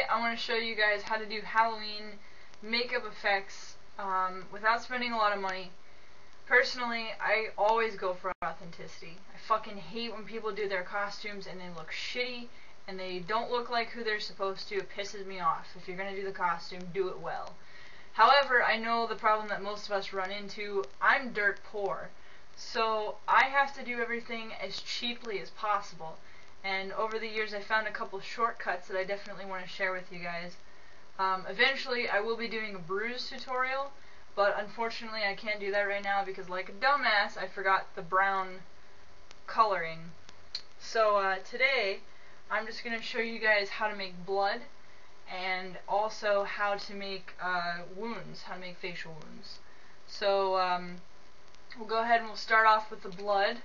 today I want to show you guys how to do Halloween makeup effects without spending a lot of money. Personally, I always go for authenticity. I fucking hate when people do their costumes and they look shitty and they don't look like who they're supposed to. It pisses me off. If you're going to do the costume, do it well. However, I know the problem that most of us run into. I'm dirt poor, so I have to do everything as cheaply as possible. And over the years I found a couple shortcuts that I definitely want to share with you guys. Eventually I will be doing a bruise tutorial, but unfortunately I can't do that right now because, like a dumbass, I forgot the brown coloring. So today I'm just going to show you guys how to make blood and also how to make wounds, how to make facial wounds. So we'll go ahead and we'll start off with the blood.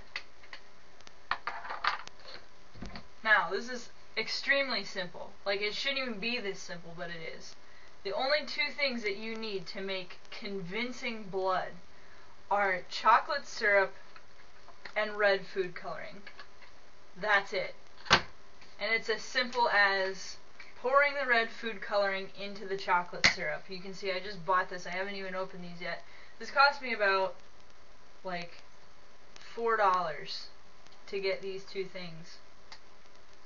Now, this is extremely simple. Like, it shouldn't even be this simple, but it is. The only two things that you need to make convincing blood are chocolate syrup and red food coloring. That's it. And it's as simple as pouring the red food coloring into the chocolate syrup. You can see I just bought this. I haven't even opened these yet. This cost me about, like, $4 to get these two things.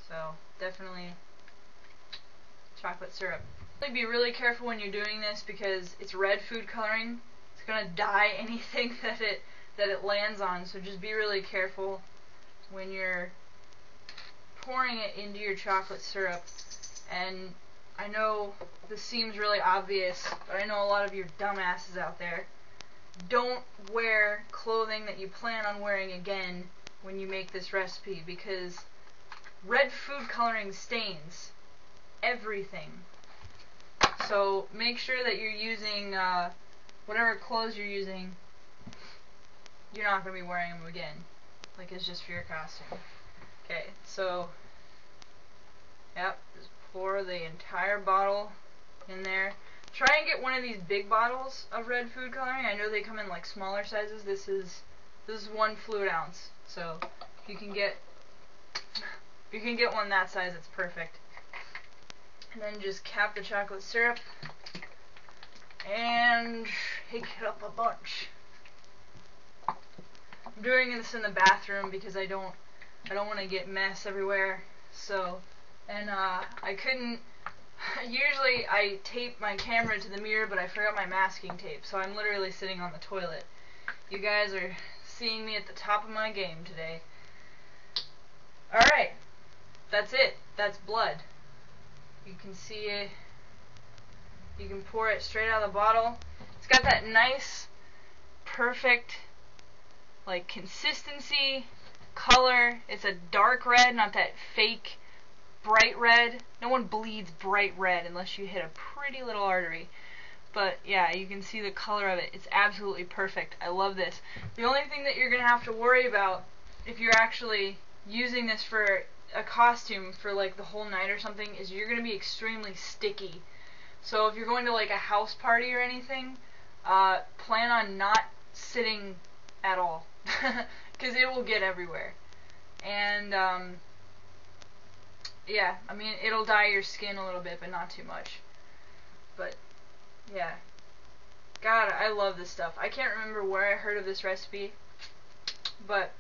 So, definitely chocolate syrup. Be really careful when you're doing this because it's red food coloring. It's going to dye anything that it lands on, so just be really careful when you're pouring it into your chocolate syrup. And I know this seems really obvious, but I know a lot of you dumbasses out there. Don't wear clothing that you plan on wearing again when you make this recipe, because red food coloring stains everything. So make sure that you're using whatever clothes you're using, you're not going to be wearing them again. Like, it's just for your costume. Okay, so yep, just pour the entire bottle in there. Try and get one of these big bottles of red food coloring. I know they come in like smaller sizes. This is 1 fluid ounce. So if you can get one that size, it's perfect. And then just cap the chocolate syrup and shake it up a bunch. I'm doing this in the bathroom because I don't want to get mess everywhere. So, and I couldn't. Usually I tape my camera to the mirror, but I forgot my masking tape, so I'm literally sitting on the toilet. You guys are seeing me at the top of my game today. Alright. That's it. That's blood. You can see it. You can pour it straight out of the bottle. It's got that nice, perfect, like, consistency, color. It's a dark red, not that fake bright red. No one bleeds bright red unless you hit a pretty little artery. But yeah, you can see the color of it. It's absolutely perfect. I love this. The only thing that you're going to have to worry about if you're actually using this for a costume for like the whole night or something is you're going to be extremely sticky. So if you're going to like a house party or anything, plan on not sitting at all because it will get everywhere. And yeah, I mean, it'll dye your skin a little bit, but not too much. But yeah, God, I love this stuff. I can't remember where I heard of this recipe, but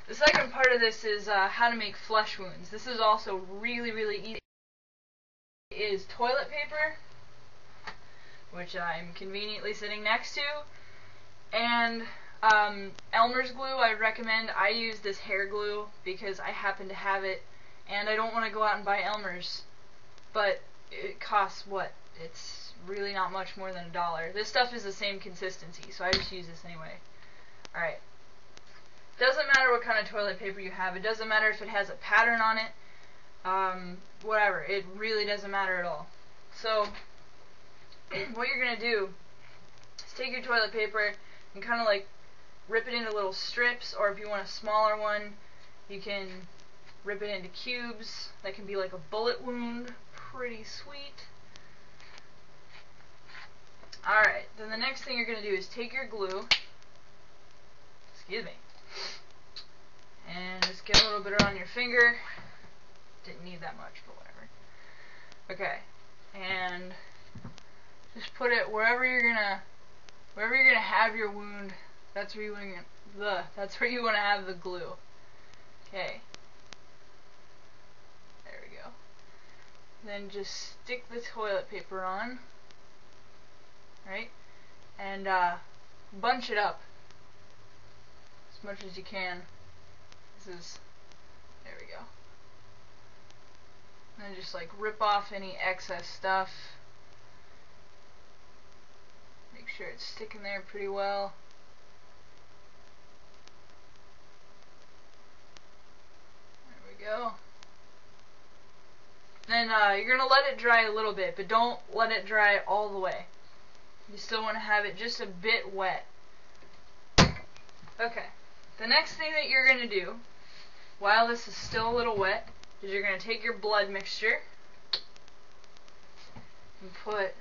the second part of this is how to make flesh wounds. This is also really, really easy. It is toilet paper, which I'm conveniently sitting next to, and Elmer's glue. I recommend. I use this hair glue because I happen to have it, and I don't want to go out and buy Elmer's, but it costs what? It's really not much more than $1. This stuff is the same consistency, so I just use this anyway. Alright. Doesn't matter what kind of toilet paper you have. It doesn't matter if it has a pattern on it. Whatever. It really doesn't matter at all. So, what you're going to do is take your toilet paper and kind of like rip it into little strips, or if you want a smaller one, you can rip it into cubes. That can be like a bullet wound. Pretty sweet. Alright, then the next thing you're going to do is take your glue, excuse me, and just get a little bit on your finger, didn't need that much, but whatever. Okay, and just put it wherever you're gonna have your wound. That's where you want to have the glue. Okay. There we go. Then just stick the toilet paper on. Right? And bunch it up as much as you can. There we go. And then just like rip off any excess stuff. Make sure it's sticking there pretty well. There we go. Then you're going to let it dry a little bit, but don't let it dry all the way. You still want to have it just a bit wet. Okay. The next thing that you're going to do, while this is still a little wet, is you're going to take your blood mixture and put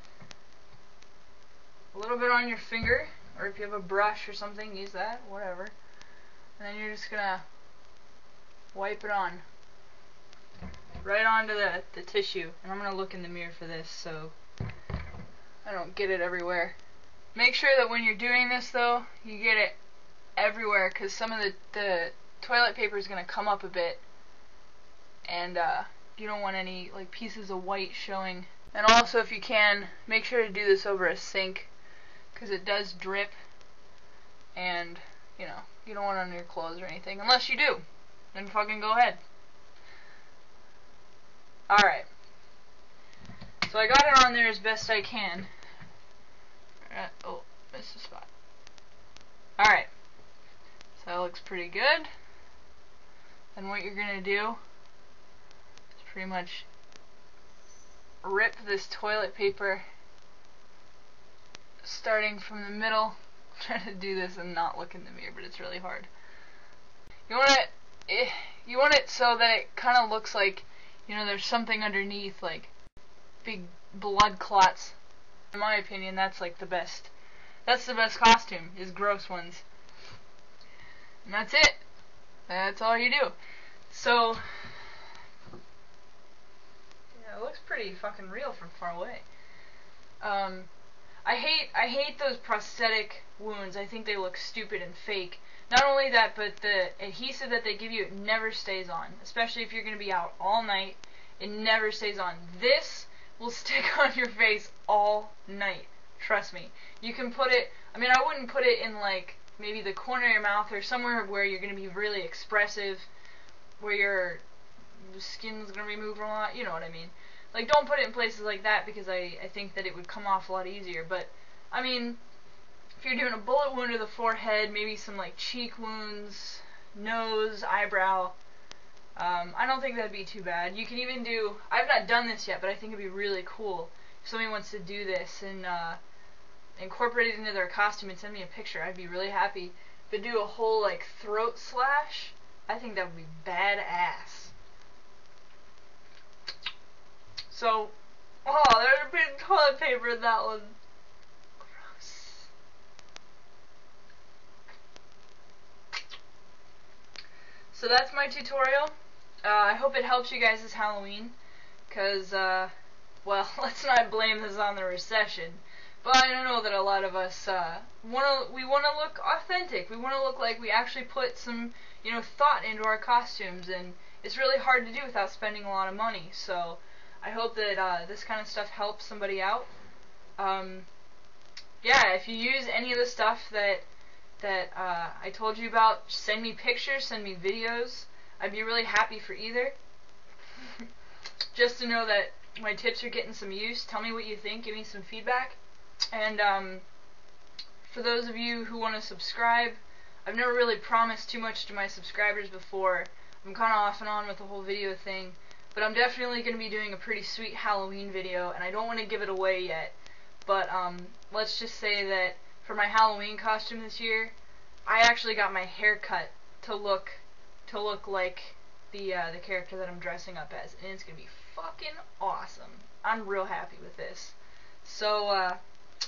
a little bit on your finger, or if you have a brush or something, use that, whatever. And then you're just going to wipe it on. Right onto the tissue. And I'm going to look in the mirror for this so I don't get it everywhere. Make sure that when you're doing this though, you get it everywhere, because some of the toilet paper is going to come up a bit, and you don't want any like pieces of white showing. And also, if you can, make sure to do this over a sink, because it does drip, and you know, you don't want it on your clothes or anything. Unless you do, then fucking go ahead. Alright, so I got it on there as best I can. Oh, missed a spot. Alright, so that looks pretty good. Then what you're going to do is pretty much rip this toilet paper starting from the middle. I'm trying to do this and not look in the mirror, but it's really hard. You want it so that it kind of looks like, you know, there's something underneath, like big blood clots. In my opinion, that's like the best. That's the best costume, is gross ones. And that's it. That's all you do. So, yeah, it looks pretty fucking real from far away. I hate those prosthetic wounds. I think they look stupid and fake. Not only that, but the adhesive that they give you, it never stays on. Especially if you're going to be out all night, it never stays on. This will stick on your face all night. Trust me. You can put it, I mean, I wouldn't put it in like maybe the corner of your mouth or somewhere where you're going to be really expressive, where your skin's going to be moving a lot, you know what I mean. Like, don't put it in places like that, because I think that it would come off a lot easier. But, I mean, if you're doing a bullet wound to the forehead, maybe some like cheek wounds, nose, eyebrow, I don't think that'd be too bad. You can even do, I've not done this yet, but I think it'd be really cool if somebody wants to do this and incorporate it into their costume and send me a picture. I'd be really happy. If they do a whole like throat slash, I think that would be badass. So, oh, there's a big toilet paper in that one. Gross. So that's my tutorial. I hope it helps you guys this Halloween, because, well, let's not blame this on the recession, but I know that a lot of us, we want to look authentic. We want to look like we actually put some, you know, thought into our costumes, and it's really hard to do without spending a lot of money. So I hope that this kind of stuff helps somebody out. Yeah, if you use any of the stuff that I told you about, send me pictures, send me videos. I'd be really happy for either. Just to know that my tips are getting some use. Tell me what you think. Give me some feedback. And for those of you who want to subscribe, I've never really promised too much to my subscribers before. I'm kind of off and on with the whole video thing. But I'm definitely going to be doing a pretty sweet Halloween video, and I don't want to give it away yet. But let's just say that for my Halloween costume this year, I actually got my hair cut to look like the character that I'm dressing up as, and it's gonna be fucking awesome. I'm real happy with this. So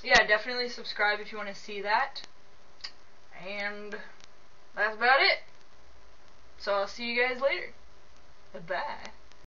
yeah, definitely subscribe if you want to see that. And that's about it. So I'll see you guys later. Bye.